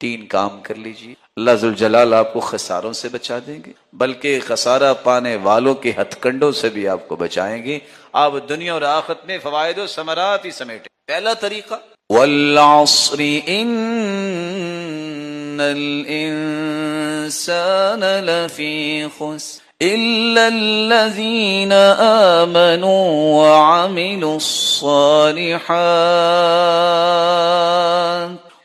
3 کام کر لیجیے، اللہ ذوالجلال آپ کو خساروں سے بچا دیں گے، بلکہ خسارہ پانے والوں کے ہتھ کنڈوں سے بھی آپ کو بچائیں گے۔ آپ دنیا اور آخرت میں فوائد و ثمرات ہی سمیٹیں۔ پہلا طریقہ والعصر ان الانسان لفی خسر الا الذین آمنوا وعملوا الصالحات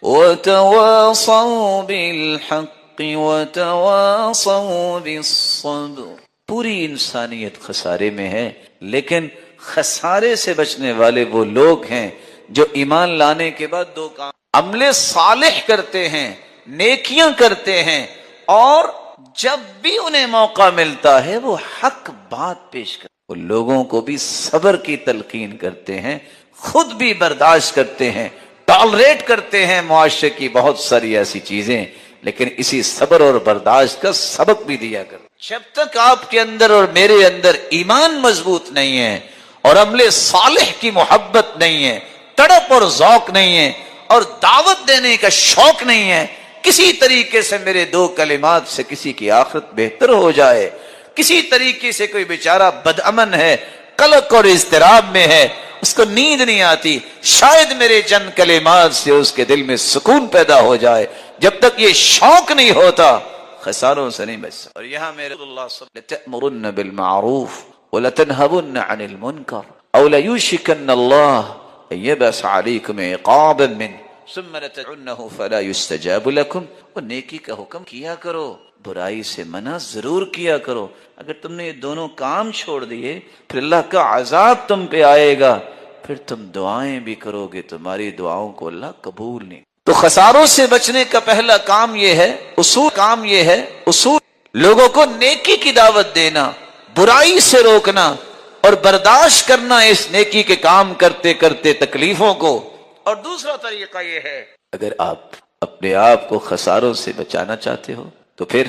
وتواصوا بالحق وتواصوا بالصبر۔ پوری انسانیت خسارے میں ہے، لیکن خسارے سے بچنے والے وہ لوگ ہیں جو ایمان لانے کے بعد 2 کام، عمل صالح کرتے ہیں، نیکیاں کرتے ہیں، اور جب بھی انہیں موقع ملتا ہے وہ حق بات پیش کرتے ہیں، وہ لوگوں کو بھی صبر کی تلقین کرتے ہیں، خود بھی برداشت کرتے ہیں، ٹالریٹ کرتے ہیں معاشرے کی بہت ساری ایسی چیزیں، لیکن اسی صبر اور برداشت کا سبق بھی دیا کرتے۔ جب تک آپ کے اندر اور میرے اندر ایمان مضبوط نہیں ہے اور عمل صالح کی محبت نہیں ہے، تڑپ اور ذوق نہیں ہے، اور دعوت دینے کا شوق نہیں ہے، کسی طریقے سے میرے 2 کلمات سے کسی کی آخرت بہتر ہو جائے، کسی طریقے سے کوئی بیچارہ بدامن ہے، قلق اور اضطراب میں ہے، اس کو نیند نہیں آتی، شاید میرے چند کلمات سے اس کے دل میں سکون پیدا ہو جائے، جب تک یہ شوق نہیں ہوتا خساروں سے نہیں بچ سکتا۔ اور یہاں میرے اللہ صلی اللہ علیہ وسلم لَتَأْمُرُنَّ بِالْمَعْرُوفِ وَلَتَنْهَوُنَّ عَنِ الْمُنْكَرِ أَوْ لَيُوشِكَنَّ اللَّهُ أَن يَبْعَثَ عَلَيْكُمْ عِقَابًا مِّنْهُ ثُمَّ لَتَدْعُنَّهُ فَلَا يُسْتَجَابُ لَكُمْ۔ اور نیکی کا حکم کیا کرو، برائی سے منع ضرور کیا کرو۔ اگر تم نے یہ دونوں کام چھوڑ دیے پھر اللہ کا عذاب تم پہ آئے گا، پھر تم دعائیں بھی کرو گے، تمہاری دعاؤں کو اللہ قبول نہیں۔ تو خساروں سے بچنے کا پہلا کام یہ ہے، اصول لوگوں کو نیکی کی دعوت دینا، برائی سے روکنا اور برداشت کرنا اس نیکی کے کام کرتے کرتے تکلیفوں کو۔ اور دوسرا طریقہ یہ ہے، اگر آپ اپنے آپ کو خساروں سے بچانا چاہتے ہو تو پھر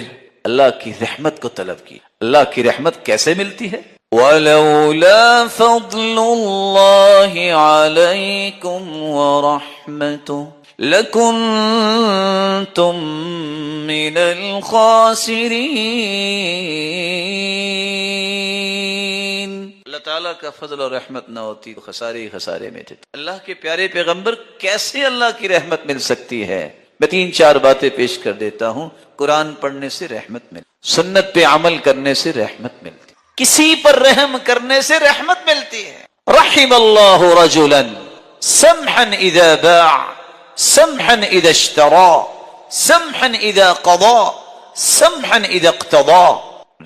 اللہ کی رحمت کو طلب کی۔ اللہ کی رحمت کیسے ملتی ہے؟ وَلَوْلَا فَضْلُ اللَّهِ عَلَيْكُمْ وَرَحْمَتُهُ لَكُنْتُمْ مِنَ الْخَاسِرِينَ۔ اللہ تعالیٰ کا فضل اور رحمت نہ ہوتی تو خسارے ہی خسارے میں تھے۔ اللہ کے پیارے پیغمبر کیسے اللہ کی رحمت مل سکتی ہے؟ میں 3-4 باتیں پیش کر دیتا ہوں۔ قرآن پڑھنے سے رحمت ملتی، سنت پہ عمل کرنے سے رحمت ملتی، کسی پر رحم کرنے سے رحمت ملتی ہے۔ رحم اللہ رجلا سمحا اذا باع سمحا اذا اشترى سمحا اذا قضى سمحا اذا اقتضى۔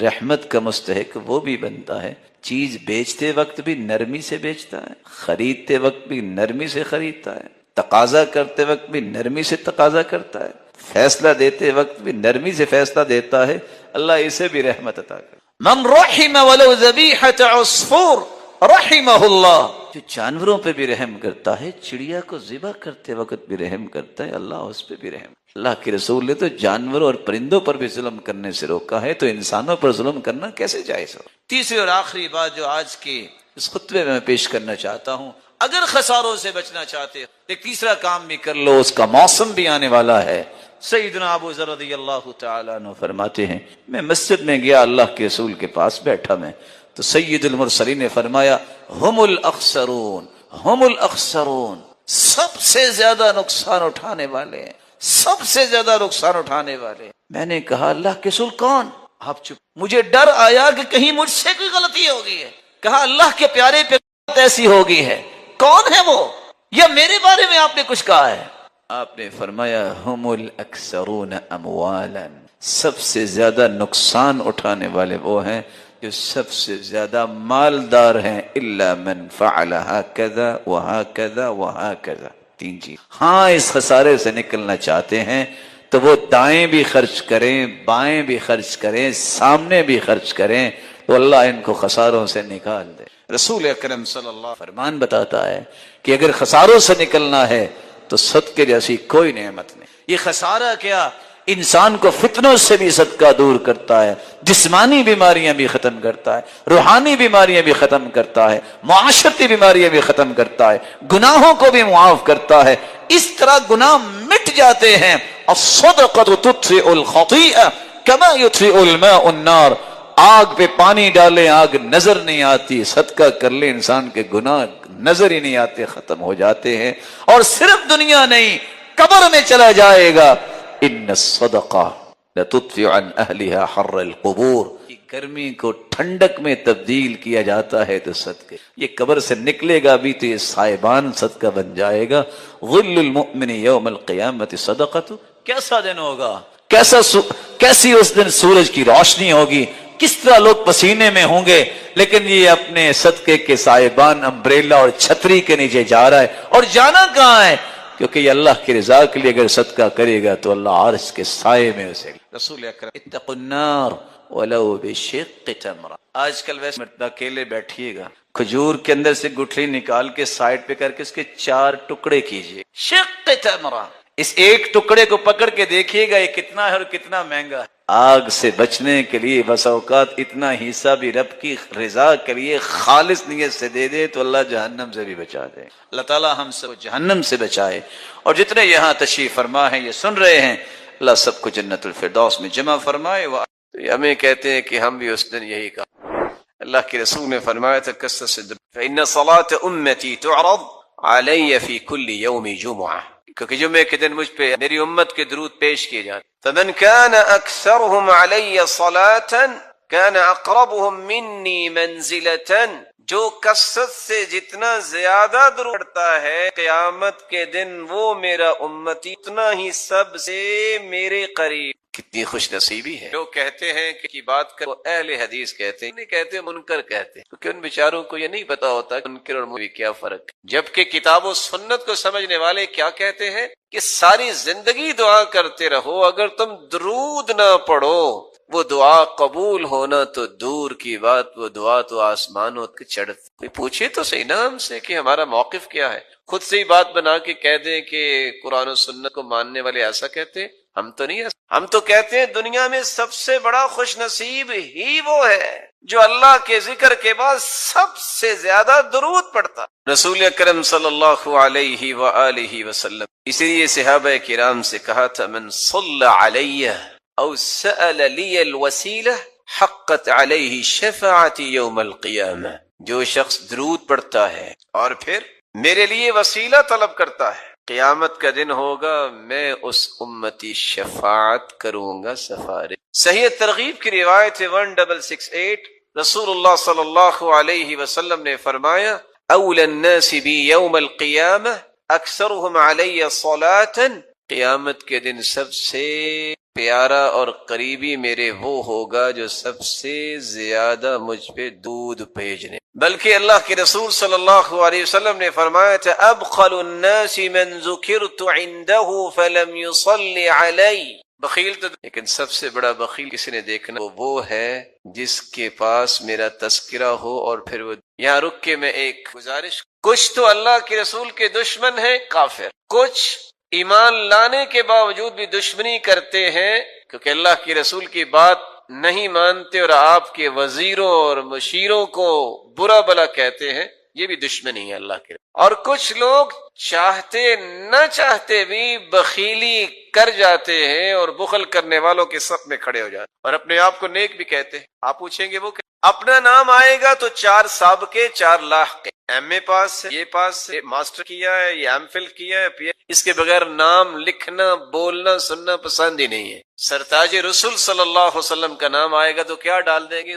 رحمت کا مستحق وہ بھی بنتا ہے چیز بیچتے وقت بھی نرمی سے بیچتا ہے، خریدتے وقت بھی نرمی سے خریدتا ہے، تقاضا کرتے وقت بھی نرمی سے تقاضا کرتا ہے، فیصلہ دیتے وقت بھی نرمی سے فیصلہ دیتا ہے۔ اللہ اسے بھی رحمت عطا کرے۔ من رحم ولو ذبیحۃ عصفور رحمہ اللہ۔ جو جانوروں پہ بھی رحم کرتا ہے، چڑیا کو ذبح کرتے وقت بھی رحم کرتا ہے، اللہ اس پہ بھی رحم۔ اللہ کے رسول نے تو جانوروں اور پرندوں پر بھی ظلم کرنے سے روکا ہے، تو انسانوں پر ظلم کرنا کیسے جائز ہو؟ تیسری اور آخری بات جو آج کی اس خطبے میں پیش کرنا چاہتا ہوں، اگر خساروں سے بچنا چاہتے ہو ایک تیسرا کام بھی کر لو، اس کا موسم بھی آنے والا ہے۔ سیدنا ابو ذر رضی اللہ تعالیٰ عنہ فرماتے ہیں، میں مسجد میں گیا، اللہ کے رسول کے پاس بیٹھا میں، تو سید المرسلین نے فرمایا ہم الاخسرون، ہم الاخسرون، سب سے زیادہ نقصان اٹھانے والے ہیں، سب سے زیادہ نقصان اٹھانے والے۔ میں نے کہا اللہ کے رسول کون؟ آپ چپ۔ مجھے ڈر آیا کہ کہیں مجھ سے کوئی غلطی ہوگی ہے۔ کہا اللہ کے پیارے پہ ایسی ہوگی ہے، کون ہے وہ؟ یا میرے بارے میں آپ نے کچھ کہا ہے؟ آپ نے فرمایا ہم الاکثرون اموالا، سب سے زیادہ نقصان اٹھانے والے وہ ہیں جو سب سے زیادہ مالدار ہیں، الا من فعل هكذا وهكذا وهكذا۔ 3 چیز۔ ہاں اس خسارے سے نکلنا چاہتے ہیں تو وہ دائیں بھی خرچ کریں، بائیں بھی خرچ کریں، سامنے بھی خرچ کریں، تو اللہ ان کو خساروں سے نکال دے۔ رسول اکرم صلی اللہ علیہ وسلم فرمان بتاتا ہے کہ اگر خساروں سے نکلنا ہے تو صدقے جیسی کوئی نعمت نہیں۔ یہ خسارہ کیا؟ انسان کو فتنوں سے بھی صدقہ دور کرتا ہے، جسمانی بیماریاں بھی ختم کرتا ہے، روحانی بیماریاں بھی ختم کرتا ہے، معاشرتی بیماریاں بھی ختم کرتا ہے، گناہوں کو بھی معاف کرتا ہے۔ اس طرح گناہ مٹ مٹ جاتے ہیں۔ الصدقۃ تطفئ الخطیئہ کما یطفئ الماء النار، آگ پہ پانی ڈالیں آگ نظر نہیں آتی، صدقہ کر لیں انسان کے گناہ نظر ہی نہیں آتے، ختم ہو جاتے ہیں۔ اور صرف دنیا نہیں، قبر میں چلا جائے گا، ان الصدقہ لتطفئ عن اہلها حر القبور، گرمی کو ٹھنڈک میں تبدیل کیا جاتا ہے تو صدقے، یہ قبر سے نکلے گا بھی تو یہ سائبان صدقہ بن جائے گا۔ ظل المؤمن یوم القیامت صدقۃ، کیسا دن ہوگا، کیسی اس دن سورج کی روشنی ہوگی، کس طرح لوگ پسینے میں ہوں گے، لیکن یہ اپنے صدقے کے سائبان امبریلا اور چھتری کے نیچے جا رہا ہے، اور جانا کہاں ہے؟ کیونکہ یہ اللہ کی رضا کے لیے اگر صدقہ کرے گا تو اللہ عرش کے سائے میں اسے۔ رسول اکرم اتقوا النار ولو بشق تمرہ، آج کل ویسے اکیلے بیٹھیے گا، کھجور کے اندر سے گٹھلی نکال کے سائڈ پہ کر کے اس کے 4 ٹکڑے کیجئے، شق تمرہ، اس ایک ٹکڑے کو پکڑ کے دیکھیے گا یہ کتنا ہے اور کتنا مہنگا ہے۔ آگ سے بچنے کے لیے بس اوقات اتنا حصہ بھی رب کی رضا کے لیے خالص نیت سے دے دے تو اللہ جہنم سے بھی بچا دے۔ اللہ تعالی ہم سب جہنم سے بچائے، اور جتنے یہاں تشریف فرما ہیں یہ سن رہے ہیں، اللہ سب کو جنت الفردوس میں جمع فرمائے۔ ہمیں کہتے ہیں کہ ہم بھی اس دن یہی کہا، اللہ کے رسول نے فرمایا تھا کثرت سے فإن صلاة أمتي تعرض علي في كل يوم جمعة، کیونکہ جمعے کے دن مجھ پہ میری امت کے درود پیش کیے جاتے، فمن كان أكثرهم علي صلاة كان أقربهم مني منزلة، جو کثرت سے جتنا زیادہ درود پڑھتا ہے قیامت کے دن وہ میرا امتی اتنا ہی سب سے میرے قریب۔ کتنی خوش نصیبی ہے۔ لوگ کہتے ہیں کہ بات کر وہ اہل حدیث کہتے ہیں، نہیں کہتے منکر کہتے ہیں، کیونکہ ان بیچاروں کو یہ نہیں پتا ہوتا کہ منکر اور مومن کیا فرق ہے۔ جبکہ کتاب و سنت کو سمجھنے والے کیا کہتے ہیں کہ ساری زندگی دعا کرتے رہو، اگر تم درود نہ پڑھو وہ دعا قبول ہونا تو دور کی بات، وہ دعا تو آسمانوں کے چڑھتی۔ کوئی پوچھے تو صحیح نا ہم سے کہ ہمارا موقف کیا ہے، خود سے ہی بات بنا کے کہہ دیں کہ قرآن و سنت کو ماننے والے ایسا کہتے ہیں، ہم تو نہیں ایسا، ہم تو کہتے ہیں دنیا میں سب سے بڑا خوش نصیب ہی وہ ہے جو اللہ کے ذکر کے بعد سب سے زیادہ درود پڑھتا۔ رسول اکرم صلی اللہ علیہ وآلہ وسلم، اسی لیے صحابہ کرام سے کہا تھا من صلی علیہ او سأل لی الوسیلہ حقت علیہ شفاعتی یوم القیامہ، جو شخص درود پڑھتا ہے اور پھر میرے لیے وسیلہ طلب کرتا ہے، قیامت کا دن ہوگا میں اس امتی شفاعت کروں گا، سفارش۔ صحیح ترغیب کی روایت 1668، رسول اللہ صلی اللہ علیہ وسلم نے فرمایا اولی الناس بی یوم القیامہ اکثرهم علی صلاۃ، قیامت کے دن سب سے پیارا اور قریبی میرے وہ ہوگا جو سب سے زیادہ مجھ پہ دودھ بھیجنے۔ بلکہ اللہ کے رسول صلی اللہ علیہ وسلم نے فرمایا تھا ابخل الناس من ذکرت عنده فلم يصلی علی، بخیل تو لیکن سب سے بڑا بخیل کسی نے دیکھنا وہ ہے جس کے پاس میرا تذکرہ ہو اور پھر وہ۔ یہاں رک کے میں ایک گزارش، کچھ تو اللہ کے رسول کے دشمن ہیں کافر، کچھ ایمان لانے کے باوجود بھی دشمنی کرتے ہیں کیونکہ اللہ کے رسول کی بات نہیں مانتے اور آپ کے وزیروں اور مشیروں کو برا بلا کہتے ہیں، یہ بھی دشمنی ہے اللہ کے۔ اور کچھ لوگ چاہتے نہ چاہتے بھی بخیلی کر جاتے ہیں اور بخل کرنے والوں کے صف میں کھڑے ہو جاتے ہیں اور اپنے آپ کو نیک بھی کہتے ہیں۔ آپ پوچھیں گے وہ کہ اپنا نام آئے گا تو 4 سابقے 4 لاحقے، ایم اے پاس ہے، یہ پاس ہے، ماسٹر کیا ہے، یہ ایم فل کیا ہے، پی، اس کے بغیر نام لکھنا بولنا سننا پسند ہی نہیں ہے۔ سرتاج رسول صلی اللہ علیہ وسلم کا نام آئے گا تو کیا ڈال دیں گے؟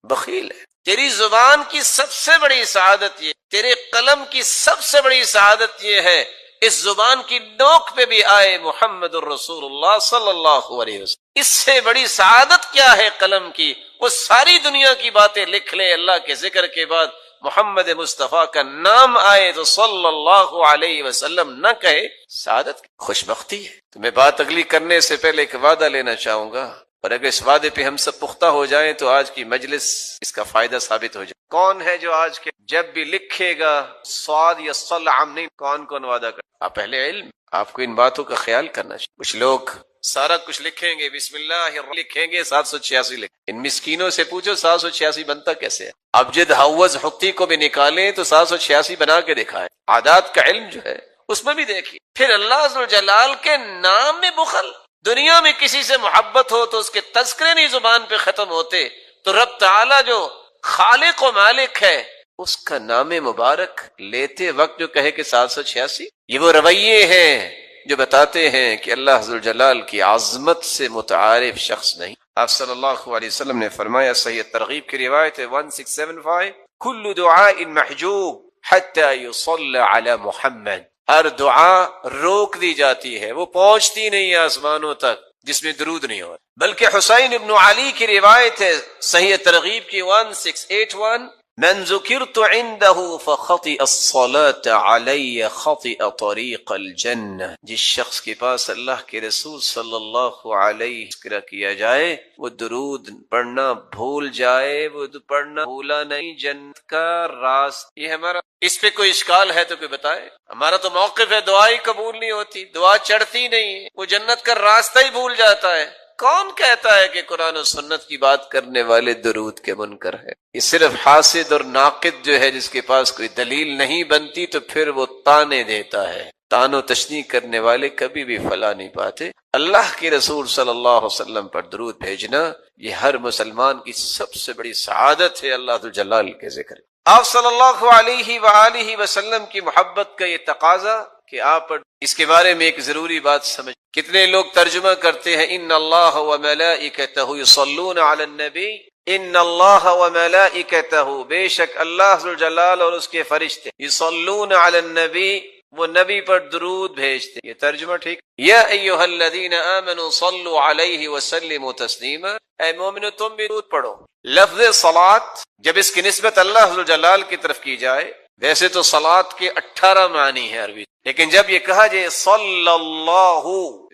بخیل ہے۔ تیری زبان کی سب سے بڑی سعادت یہ، تیرے قلم کی سب سے بڑی سعادت یہ ہے اس زبان کی نوک پہ بھی آئے محمد الرسول اللہ صلی اللہ علیہ وسلم۔ اس سے بڑی سعادت کیا ہے قلم کی؟ وہ ساری دنیا کی باتیں لکھ لے، اللہ کے ذکر کے بعد محمد مصطفیٰ کا نام آئے تو صلی اللہ علیہ وسلم نہ کہے، سعادت کی خوش بختی ہے۔ تو میں بات اگلی کرنے سے پہلے ایک وعدہ لینا چاہوں گا، اور اگر اس وعدے پہ ہم سب پختہ ہو جائیں تو آج کی مجلس اس کا فائدہ ثابت ہو جائے۔ کون ہے جو آج کے جب بھی لکھے گا صاد یا صل عام نہیں، کون وعدہ کرتا؟ آپ اہل علم، آپ کو ان باتوں کا خیال کرنا چاہیے۔ کچھ لوگ سارا کچھ لکھیں گے، بسم اللہ الرحمن لکھیں گے، 786 لکھیں۔ ان مسکینوں سے پوچھو 786 بنتا کیسے ہے؟ ابجد حوض حقی کو بھی نکالیں تو 786 بنا کے دکھائے۔ عادات کا علم جو ہے اس میں بھی دیکھیے. پھر اللہ عز و جلال کے نام میں بخل. دنیا میں کسی سے محبت ہو تو اس کے تذکرے نہیں زبان پہ ختم ہوتے، تو رب تعالی جو خالق و مالک ہے اس کا نام مبارک لیتے وقت جو کہے کہ 786، یہ وہ رویے ہیں جو بتاتے ہیں کہ اللہ عز و جلال کی عظمت سے متعارف شخص نہیں. آپ صلی اللہ علیہ وسلم نے فرمایا، صحیح ترغیب کی روایت ہے 1675، کل دعاء محجوب حتی یصلی علی محمد. ہر دعا روک دی جاتی ہے، وہ پہنچتی نہیں آسمانوں تک جس میں درود نہیں ہو. بلکہ حسین ابن علی کی روایت ہے صحیح ترغیب کی 1681، من ذکرت عنده فخطئ الصلاة علی خطئ طریق الجنہ. جس شخص کے پاس اللہ کے رسول صلی اللہ علیہ وسلم کیا جائے وہ درود پڑھنا بھول جائے، وہ پڑھنا بھولا نہیں جنت کا راستہ. یہ ہمارا، اس پہ کوئی اشکال ہے تو کوئی بتائے. ہمارا تو موقف ہے دعا ہی قبول نہیں ہوتی، دعا چڑھتی نہیں، وہ جنت کا راستہ ہی بھول جاتا ہے. کون کہتا ہے کہ قرآن و سنت کی بات کرنے والے درود کے منکر ہے؟ یہ صرف حاسد اور ناقد جو ہے جس کے پاس کوئی دلیل نہیں بنتی تو پھر وہ تانے دیتا ہے. تان و تشنیع کرنے والے کبھی بھی فلاح نہیں پاتے. اللہ کے رسول صلی اللہ علیہ وسلم پر درود بھیجنا یہ ہر مسلمان کی سب سے بڑی سعادت ہے اللہ ذو الجلال کے ذکر. آپ صلی اللہ علیہ وآلہ وسلم کی محبت کا یہ تقاضا کہ آپ اس کے بارے میں ایک ضروری بات سمجھ. کتنے لوگ ترجمہ کرتے ہیں ان اللہ وملائکتہ یصلون علی النبی، ان اللہ وملائکتہ، بے شک اللہ ذو الجلال اور اس کے فرشتے، یصلون علی النبی، وہ نبی پر درود بھیجتے. یہ ترجمہ ٹھیک. یا ایھا الذین آمنوا صلوا علیہ وسلموا تسلیما، اے مومنو تم بھی درود پڑھو. لفظ صلاۃ جب اس کی نسبت اللہ ذو الجلال کی طرف کی جائے، ویسے تو صلاۃ کے 18 معنی ہیں عربی، لیکن جب یہ کہا جائے صلی اللہ،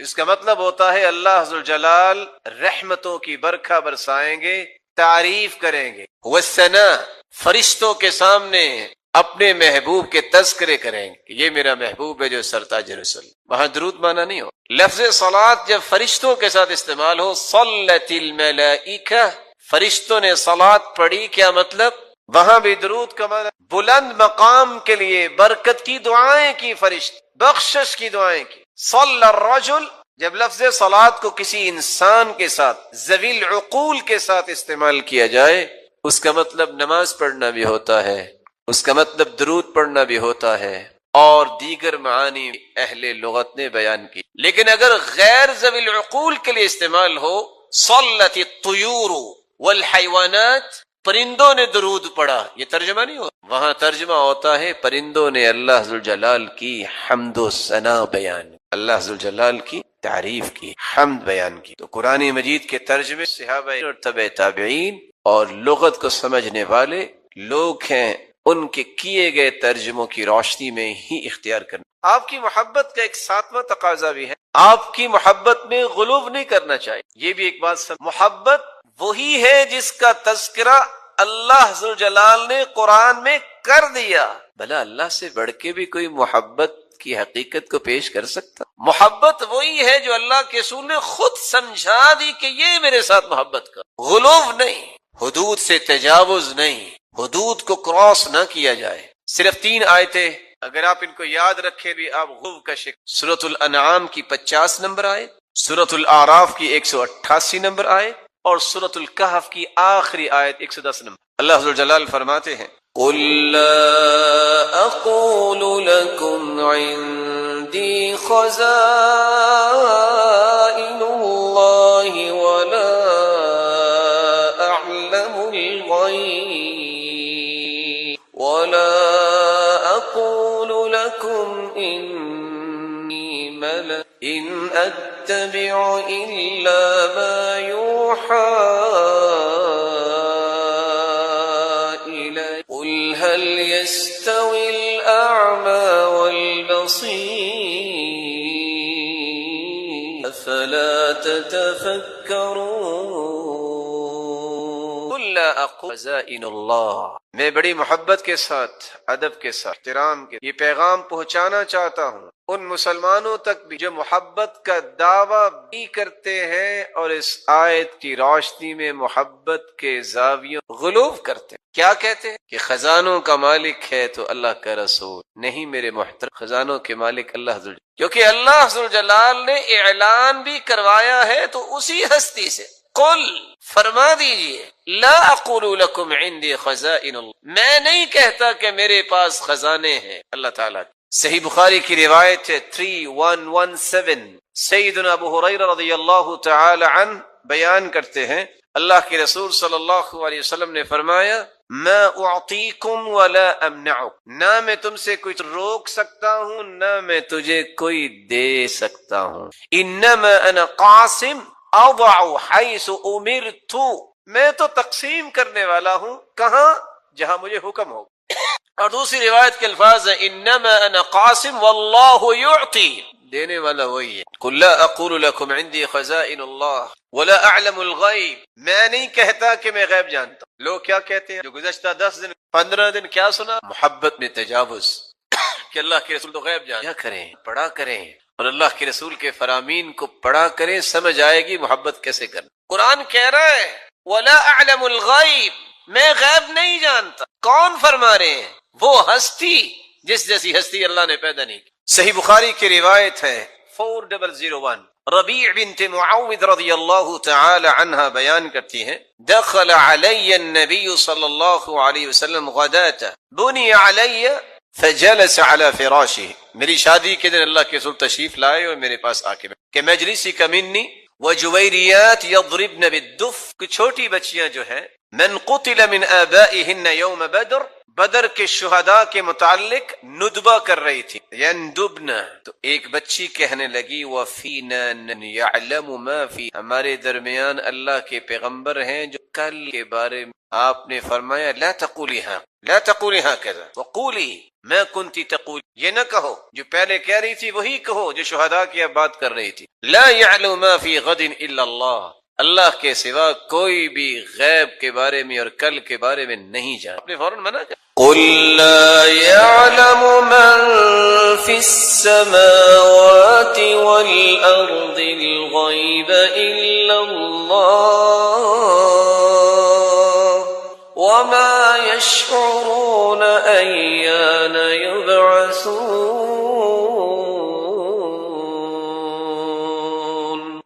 اس کا مطلب ہوتا ہے اللہ ذو الجلال رحمتوں کی برکھا برسائیں گے، تعریف کریں گے. والثناء، فرشتوں کے سامنے اپنے محبوب کے تذکرے کریں گے کہ یہ میرا محبوب ہے جو سرتاج رسول. وہاں درود مانا نہیں ہو. لفظ صلاۃ جب فرشتوں کے ساتھ استعمال ہو، صلت الملائکہ، فرشتوں نے صلاۃ پڑھی، کیا مطلب؟ وہاں بھی درود کا معنی بلند مقام کے لیے برکت کی دعائیں کی، فرشت بخشش کی دعائیں کی. صلی الرجل، جب لفظ صلاۃ کو کسی انسان کے ساتھ ذوی العقول کے ساتھ استعمال کیا جائے، اس کا مطلب نماز پڑھنا بھی ہوتا ہے، اس کا مطلب درود پڑھنا بھی ہوتا ہے، اور دیگر معانی اہل لغت نے بیان کی. لیکن اگر غیر ذوی العقول کے لیے استعمال ہو، صلت الطیور والحیوانات، پرندوں نے درود پڑھا، یہ ترجمہ نہیں ہو. وہاں ترجمہ ہوتا ہے پرندوں نے اللہ ذوالجلال کی حمد و ثنا بیان، اللہ ذوالجلال کی تعریف کی، حمد بیان کی. تو قرآن مجید کے ترجمے صحابہ اور تبع تابعین اور لغت کو سمجھنے والے لوگ ہیں، ان کے کیے گئے ترجموں کی روشنی میں ہی اختیار کرنا. آپ کی محبت کا ایک 7واں تقاضا بھی ہے، آپ کی محبت میں غلو نہیں کرنا چاہیے. یہ بھی ایک بات محبت وہی ہے جس کا تذکرہ اللہ ذوالجلال نے قرآن میں کر دیا. بھلا اللہ سے بڑھ کے بھی کوئی محبت کی حقیقت کو پیش کر سکتا؟ محبت وہی ہے جو اللہ کے رسول نے خود سمجھا دی کہ یہ میرے ساتھ محبت کا. غلو نہیں، حدود سے تجاوز نہیں، حدود کو کراس نہ کیا جائے. صرف 3 آیتیں اگر آپ ان کو یاد رکھے بھی آپ غلو کا شکل. سورۃ الانعام کی 50 نمبر آیت، سورۃ الاعراف کی 188 نمبر آیت، اور سورۃ الکہف کی آخری آیت 110 نمبر. اللہ ذوالجلال فرماتے ہیں قُل لَا أَقُولُ لَكُمْ عِنْدِي خَزَائِنُ اللَّهِ وَلَا أَعْلَمُ الْغَيْبَ وَلَا أَقُولُ لَكُمْ إِنِّي مَلَكٌ إِنْ أَتَّبِعُ إِلَّا مَا يُوحَى إِلَيَّ قُلْ هَلْ يَسْتَوِي الْأَعْمَى وَالْبَصِيرُ أَفَلَا تَتَفَكَّرُونَ. قُلْ لَا أَقُولُ خَزَائِنُ اللَّهِ، میں بڑی محبت کے ساتھ، ادب کے ساتھ، احترام کے یہ پیغام پہنچانا چاہتا ہوں ان مسلمانوں تک بھی جو محبت کا دعویٰ بھی کرتے ہیں اور اس آیت کی روشنی میں محبت کے زاویوں غلو کرتے ہیں۔ کیا کہتے ہیں کہ خزانوں کا مالک ہے تو اللہ کا رسول نہیں۔ میرے محترم، خزانوں کے مالک اللہ ذو الجلال، کیونکہ اللہ ذو الجلال نے اعلان بھی کروایا ہے تو اسی ہستی سے، قل فرما دیجئے، لا اقول لکم عندی خزائن اللہ، میں نہیں کہتا کہ میرے پاس خزانے ہیں اللہ تعالیٰ۔ صحیح بخاری کی روایت ہے 3117، سیدنا ابو ہریرہ رضی اللہ تعالی عنہ بیان کرتے ہیں اللہ کے رسول صلی اللہ علیہ وسلم نے فرمایا، ما اعطیکم ولا امنعکم، نہ میں تم سے کچھ روک سکتا ہوں نہ میں تجھے کوئی دے سکتا ہوں، انما انا قاسم اضع حیث امرت، میں تو تقسیم کرنے والا ہوں کہاں؟ جہاں مجھے حکم ہو۔ اور دوسری روایت کے الفاظ ہیں انما انا قاسم واللہ یعطی، دینے والا وہی ہے۔ قل لا اقول لکم عندی خزائن اللہ ولا اعلم الغیب، میں نہیں کہتا کہ میں غیب جانتا ہوں۔ لوگ کیا کہتے ہیں؟ جو گزشتہ 10 دن 15 دن کیا سنا؟ محبت میں تجاوز کہ اللہ کے رسول تو غیب جانتے، کیا کریں؟ پڑھا کریں اور اللہ کے رسول کے فرامین کو پڑھا کریں، سمجھ آئے گی محبت کیسے کرنا۔ قرآن کہہ رہا ہے ولا اعلم الغیب، میں غیب نہیں جانتا۔ کون فرما رہے ہیں؟ وہ ہستی جس جیسی ہستی اللہ نے پیدا نہیں کی۔ صحیح بخاری کی روایت ہے 4001، ربیع بنت معوذ رضی اللہ تعالی عنہ بیان کرتی ہیں، دخل علی النبی صلی اللہ علیہ وسلم غداۃ بنی علی فجلس على فراشه، میری شادی کے دن اللہ کے رسول تشریف لائے اور میرے پاس آ کے کہ مجلسی کا منی وجویریات یضربن بالدف، کہ چھوٹی بچیاں جو ہیں من قتل من آبائهن یوم بدر، بدر کے شہداء کے متعلق ندبہ کر رہی تھی، یندبن، تو ایک بچی کہنے لگی وفینا یعلم ما فی، ہمارے درمیان اللہ کے پیغمبر ہیں جو کل کے بارے میں آپ نے فرمایا لا تقولی ہاں، لا تقولی ہاں کذا وقولی ما کنتی تقول، یہ نہ کہو جو پہلے کہہ رہی تھی وہی کہو جو شہداء کی اب بات کر رہی تھی۔ لا يعلم ما فی غد الا اللہ، اللہ کے سوا کوئی بھی غیب کے بارے میں اور کل کے بارے میں نہیں جانتا۔ آپ نے فوراً منع کر قل لا يعلم من في السماوات والأرض الغيب إلا الله وما يشعرون أيان يبعثون۔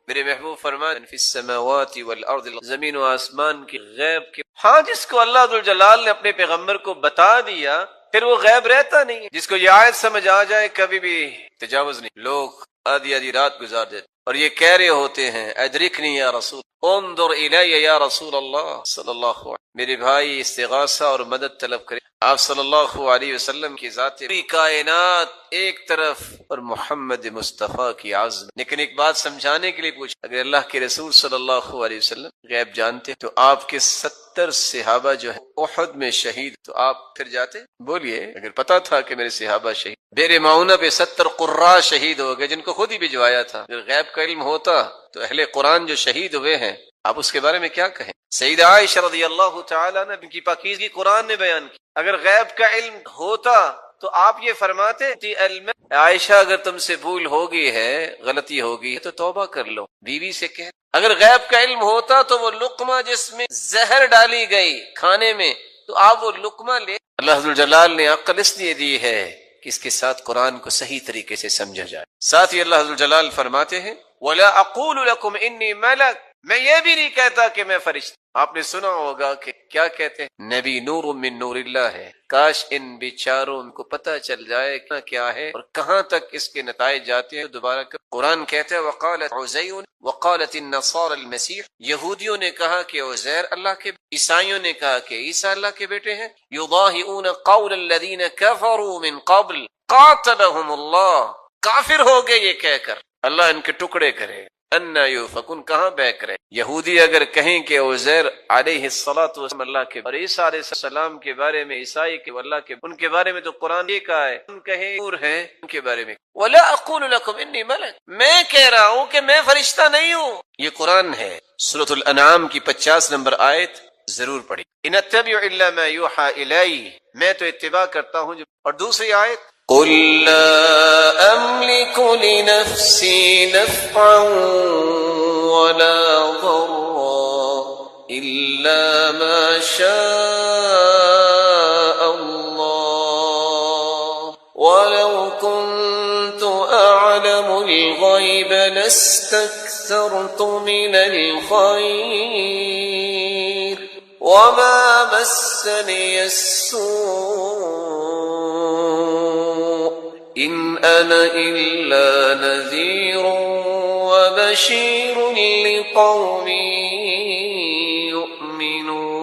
میرے محبوب فرمائے فی السماوات والارض، زمین و آسمان کی غیب کے، ہاں جس کو اللہ ذوالجلال نے اپنے پیغمبر کو بتا دیا پھر وہ غیب رہتا نہیں۔ جس کو یہ آیت سمجھ آ جائے کبھی بھی تجاوز نہیں۔ لوگ آدھی آدھی رات گزار دیتے اور یہ کہہ رہے ہوتے ہیں ادرکنی یا رسول، انظر الی یا رسول اللہ صلی اللہ علیہ وسلم، میرے بھائی استغاثہ اور مدد طلب کرے۔ آپ صلی اللہ علیہ وسلم کی ذات، پوری کائنات ایک طرف اور محمد مصطفیٰ کی عظمت۔ لیکن ایک بات سمجھانے کے لیے پوچھا، اگر اللہ کے رسول صلی اللہ علیہ وسلم غیب جانتے تو آپ کے 70 صحابہ جو ہیں احد میں شہید، تو آپ پھر جاتے؟ بولیے، اگر پتا تھا کہ میرے صحابہ شہید، بیر معونہ پہ 70 قراء شہید ہو گئے جن کو خود ہی بھجوایا تھا، اگر غیب کا علم ہوتا تو اہل قرآن جو شہید ہوئے ہیں آپ اس کے بارے میں کیا کہیں؟ سیدہ عائشہ رضی اللہ تعالیٰ نے ان کی پاکیزگی قرآن نے بیان کی، اگر غیب کا علم ہوتا تو آپ یہ فرماتے عائشہ اگر تم سے بھول ہوگی ہے، غلطی ہوگی ہے تو توبہ کر لو، بیوی سے کہہ۔ اگر غیب کا علم ہوتا تو وہ لقمہ جس میں زہر ڈالی گئی کھانے میں تو آپ وہ لقمہ لے۔ اللہ ذوالجلال نے عقل اس لیے دی ہے کہ اس کے ساتھ قرآن کو صحیح طریقے سے سمجھا جائے۔ ساتھ ہی اللہ ذوالجلال فرماتے ہیں وَلَا أَقُولُ لَكُمْ إِنِّي مَلَكٌ، میں یہ بھی نہیں کہتا کہ میں فرشتہ۔ آپ نے سنا ہوگا کہ کیا کہتے ہیں، نبی نور من نور اللہ ہے۔ کاش ان بیچاروں کو پتہ چل جائے کہ کیا ہے اور کہاں تک اس کے نتائج جاتے ہیں۔ دوبارہ قرآن کہتا ہے وقالت عزیر وقالت النصارى المسیح، یہودیوں نے کہا کہ عزیر اللہ کے، عیسائیوں نے کہا کہ عیسیٰ اللہ کے بیٹے ہیں۔ یضاہئون قول الذین کفروا من قبل قاتلهم اللہ، کافر ہو گئے یہ کہہ کر اللہ ان کے ٹکڑے کرے۔ انا یؤفکون، کہاں بہ کرے؟ یہودی اگر کہیں کہ عزیر علیہ الصلوۃ والسلام اللہ کے اور عیسیٰ علیہ السلام کے بارے میں، عیسائی کے اللہ کے، ان کے بارے میں تو قرآن یہ کہا ہے، ان کہیں نور ہیں ان کے بارے میں۔ ولا اقول لکم انی ملک، میں کہہ رہا ہوں کہ میں فرشتہ نہیں ہوں، یہ قرآن ہے۔ سورۃ الانعام کی 50 نمبر آیت، ضرور پڑھی. ان اتبع الا ما یوحى الی، میں تو اتباع کرتا ہوں. اور دوسری آیت قل لا املک لنفسی نفعا ولا ضرا الا ما شاء اللہ ولو كنت اعلم الغیب لاستكثرت من الخیر وما مسني السوء إن أنا إلا نذير وبشير لقوم يؤمنون.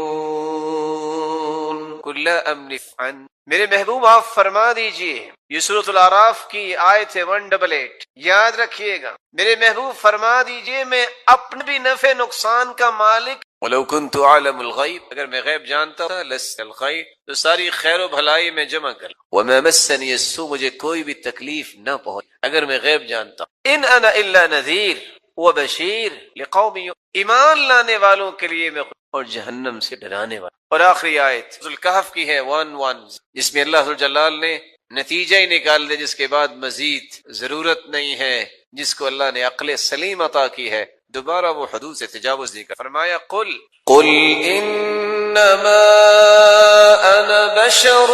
قل لا أملك عن، میرے محبوب آپ فرما دیجئے، یہ سورۃ الاعراف کی آیت ہے 188، یاد رکھیے گا. میرے محبوب فرما دیجئے میں اپنے بھی نفع نقصان کا مالک. وَلَوْ كُنْتُ أَعْلَمُ الْغَيْبَ، اگر میں غیب جانتا تھا لَسْتَ الْخَيْرَ، تو ساری خیر و بھلائی میں جمع کر. وَمَا مَسَّنِيَ السُّوءُ، مجھے کوئی بھی تکلیف نہ پہنچ اگر میں غیب جانتا. إِنْ أَنَا إِلَّا نَذِيرٌ وَبَشِيرٌ لِقَوْمٍ يُؤْمِنُونَ، ایمان لانے والوں کے لیے میں اور جہنم سے ڈرانے والا. اور آخری آیت سورۃ الکہف کی ہے 1:1، جس میں اللہ ذوالجلال نے نتیجہ ہی نکال دیا، جس کے بعد مزید ضرورت نہیں ہے. جس کو اللہ نے عقل سلیم عطا کی ہے، دوبارہ وہ حدود سے تجاوز نہیں کر. فرمایا قل انما انا بشر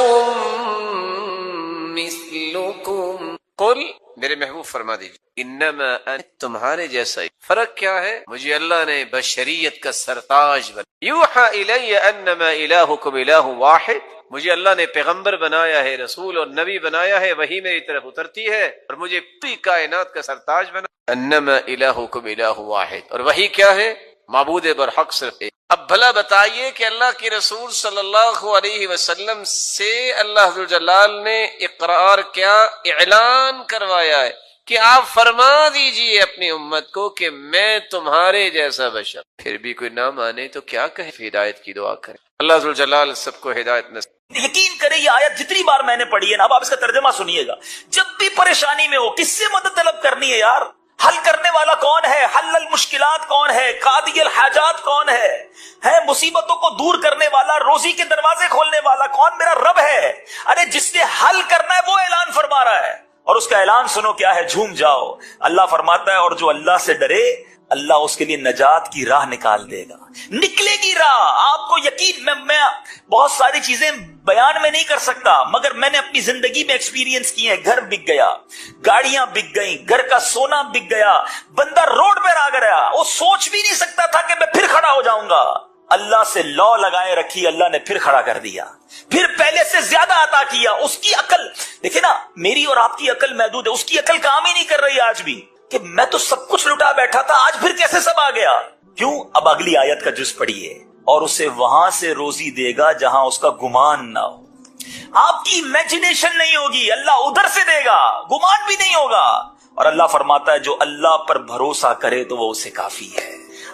مثلکم. قل، میرے محبوب فرما دیجیے، انما انا تمہارے جیسا ہی. فرق کیا ہے؟ مجھے اللہ نے بشریت کا سرتاج بنا. یوحى الی انما الہکم الہ واحد، مجھے اللہ نے پیغمبر بنایا ہے، رسول اور نبی بنایا ہے، وہی میری طرف اترتی ہے اور مجھے پوری کائنات کا سرتاج بنا. انما الہکم الہ واحد، اور وہی کیا ہے؟ معبود برحق صرف ایک. اب بھلا بتائیے کہ اللہ کے رسول صلی اللہ علیہ وسلم سے اللہ ذوالجلال نے اقرار کیا، اعلان کروایا ہے کہ آپ فرما دیجئے اپنی امت کو کہ میں تمہارے جیسا بشر. پھر بھی کوئی نہ مانے تو کیا کہے؟ ہدایت کی دعا کرے. اللہ ذوالجلال سب کو ہدایت نصیب. یقین کریں یہ آیت جتنی بار میں نے پڑھی ہے نا، اب آپ اس کا ترجمہ سنیے گا. جب بھی پریشانی میں ہو، کس سے مدد طلب کرنی ہے یار؟ حل کرنے والا کون ہے؟ حل المشکلات کون ہے؟ قاضی الحاجات کون ہے مصیبتوں کو دور کرنے والا، روزی کے دروازے کھولنے والا کون؟ میرا رب ہے. ارے جس نے حل کرنا ہے وہ اعلان فرما رہا ہے، اور اس کا اعلان سنو کیا ہے؟ جھوم جاؤ. اللہ فرماتا ہے اور جو اللہ سے ڈرے اللہ اس کے لیے نجات کی راہ نکال دے گا. نکلے گی راہ. آپ کو یقین، میں بہت ساری چیزیں بیان میں نہیں کر سکتا، مگر میں نے اپنی زندگی میں ایکسپیرینس کی ہے. گھر بک گیا، گاڑیاں بک گئیں، گھر کا سونا بک گیا، بندہ روڈ پہ آ گیا، وہ سوچ بھی نہیں سکتا تھا کہ میں پھر کھڑا ہو جاؤں گا. اللہ سے لو لگائے رکھی، اللہ نے پھر کھڑا کر دیا، پھر پہلے سے زیادہ عطا کیا. اس کی عقل دیکھیں نا، میری اور آپ کی عقل محدود ہے، اس کی عقل کام ہی نہیں کر رہی آج بھی کہ میں تو سب کچھ لٹا بیٹھا تھا، آج پھر کیسے سب آ گیا؟ کیوں؟ اب اگلی آیت کا جز پڑھیے. اور اسے وہاں سے روزی دے گا جہاں اس کا گمان نہ ہو. آپ کی امیجنیشن نہیں ہوگی، اللہ ادھر سے دے گا، گمان بھی نہیں ہوگا. اور اللہ فرماتا ہے جو اللہ پر بھروسہ کرے تو وہ اسے کافی ہے.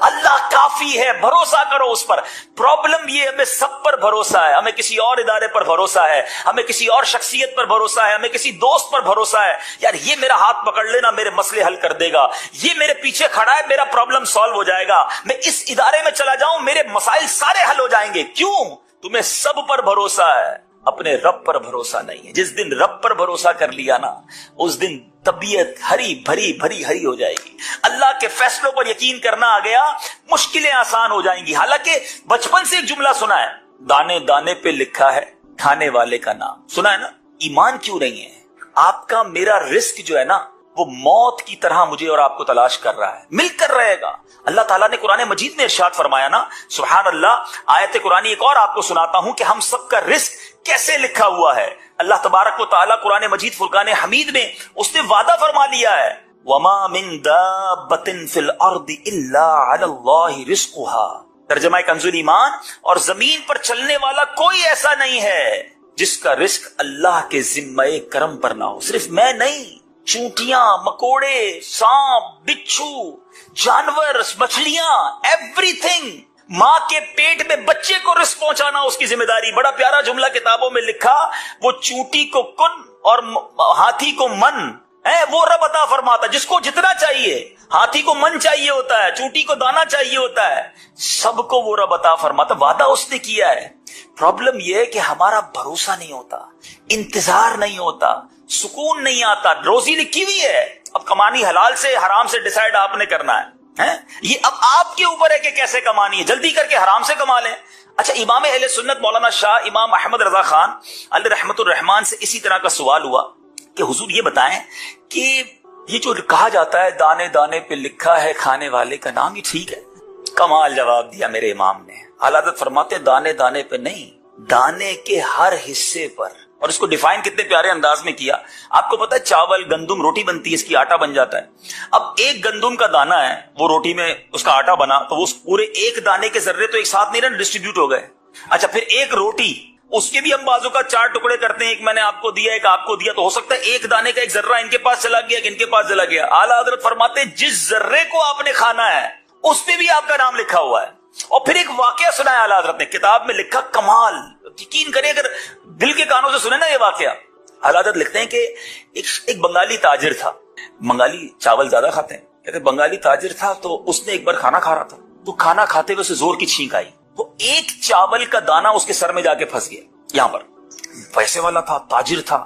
اللہ کافی ہے، بھروسہ کرو اس پر. پرابلم یہ ہمیں سب پر بھروسہ ہے، ہمیں کسی اور ادارے پر بھروسہ ہے، ہمیں کسی اور شخصیت پر بھروسہ ہے، ہمیں کسی دوست پر بھروسہ ہے. یار یہ میرا ہاتھ پکڑ لینا، میرے مسئلے حل کر دے گا، یہ میرے پیچھے کھڑا ہے، میرا پرابلم سالو ہو جائے گا، میں اس ادارے میں چلا جاؤں میرے مسائل سارے حل ہو جائیں گے. کیوں؟ تمہیں سب پر بھروسہ ہے، اپنے رب پر بھروسہ نہیں ہے. جس دن رب پر بھروسہ کر لیا نا، اس دن طبیعت ہری بھری ہو جائے گی. اللہ کے فیصلوں پر یقین کرنا آ گیا، مشکلیں آسان ہو جائیں گی. حالانکہ بچپن سے ایک جملہ سنا ہے، دانے دانے پہ لکھا ہے کھانے والے کا نام. سنا ہے نا؟ ایمان کیوں نہیں ہے؟ آپ کا میرا رزق جو ہے نا، وہ موت کی طرح مجھے اور آپ کو تلاش کر رہا ہے، مل کر رہے گا. اللہ تعالیٰ نے قرآن مجید میں ارشاد فرمایا نا، سبحان اللہ. آیت قرآن ایک اور آپ کو سناتا ہوں کہ ہم سب کا رزق کیسے لکھا ہوا ہے. اللہ تبارک و تعالیٰ قرآن مجید فرقان حمید میں اس نے وعدہ فرما لیا ہے، وَمَا مِن دَابَّةٍ فِي الْأَرْضِ إِلَّا عَلَى اللَّهِ رِزْقُهَا. ترجمہ کنز ایمان، اور زمین پر چلنے والا کوئی ایسا نہیں ہے جس کا رزق اللہ کے ذمہ کرم پر نہ ہو. صرف میں نہیں، چونٹیاں، مکوڑے، سانپ، بچھو، جانور، مچھلیاں، ایوری تھنگ. ماں کے پیٹ میں بچے کو رزق پہنچانا اس کی ذمہ داری. بڑا پیارا جملہ کتابوں میں لکھا، وہ چونٹی کو کن اور ہاتھی کو من، وہ رب عطا فرماتا جس کو جتنا چاہیے. ہاتھی کو من چاہیے ہوتا ہے, چونٹی کو دانا چاہیے ہوتا ہے, سب کو وہ رب عطا فرماتا. وعدہ اس نے کیا ہے. پرابلم یہ ہے کہ ہمارا بھروسہ نہیں ہوتا, انتظار نہیں ہوتا, سکون نہیں آتا. روزی لکھی ہوئی ہے, اب کمانی حلال سے حرام سے ڈیسائیڈ آپ نے کرنا ہے. یہ اب آپ کے اوپر ہے کہ کیسے کمانی ہے. جلدی کر کے حرام سے کما لیں. اچھا, امام اہل سنت مولانا شاہ امام احمد رضا خان علیہ رحمت الرحمان سے اسی طرح کا سوال ہوا کہ حضور یہ بتائیں کہ یہ جو کہا جاتا ہے دانے دانے پہ لکھا ہے کھانے والے کا نام, یہ ٹھیک ہے؟ کمال جواب دیا میرے امام نے. اعلیٰ حضرت فرماتے دانے دانے پہ نہیں, دانے کے ہر حصے پر. اور اس کو ڈیفائن کتنے پیارے انداز میں کیا. آپ کو پتا ہے چاول گندم روٹی بنتی ہے, اس کی آٹا بن جاتا ہے. اب ایک گندم کا دانا ہے, وہ روٹی میں اس کا آٹا بنا, تو وہ پورے ایک دانے کے ذرے تو ایک ساتھ نہیں رہے, ڈسٹریبیوٹ ہو گئے. اچھا, پھر ایک روٹی, اس کے بھی ہم بازو کا 4 ٹکڑے کرتے ہیں, ایک میں نے آپ کو دیا ایک آپ کو دیا, تو ہو سکتا ہے ایک دانے کا ایک ذرہ ان کے پاس چلا گیا کہ ان کے پاس چلا گیا. اعلیٰ حضرت فرماتے جس ذرے کو آپ نے کھانا ہے اس پہ بھی آپ کا نام لکھا ہوا ہے. اور پھر ایک واقعہ سنایا اعلیٰ حضرت نے, کتاب میں لکھا, کمال. یقین کریں اگر دل کے کانوں سے سنے نا یہ واقعہ. اعلیٰ حضرت لکھتے ہیں کہ ایک بنگالی تاجر تھا. بنگالی چاول زیادہ کھاتے ہیں. کہتے بنگالی تاجر تھا, تو اس نے ایک بار کھانا کھا رہا تھا, تو کھانا کھاتے ہوئے اسے زور کی چھینک آئی, تو ایک چاول کا دانا اس کے سر میں جا کے پھنس گیا. یہاں پر پیسے والا تھا, تاجر تھا,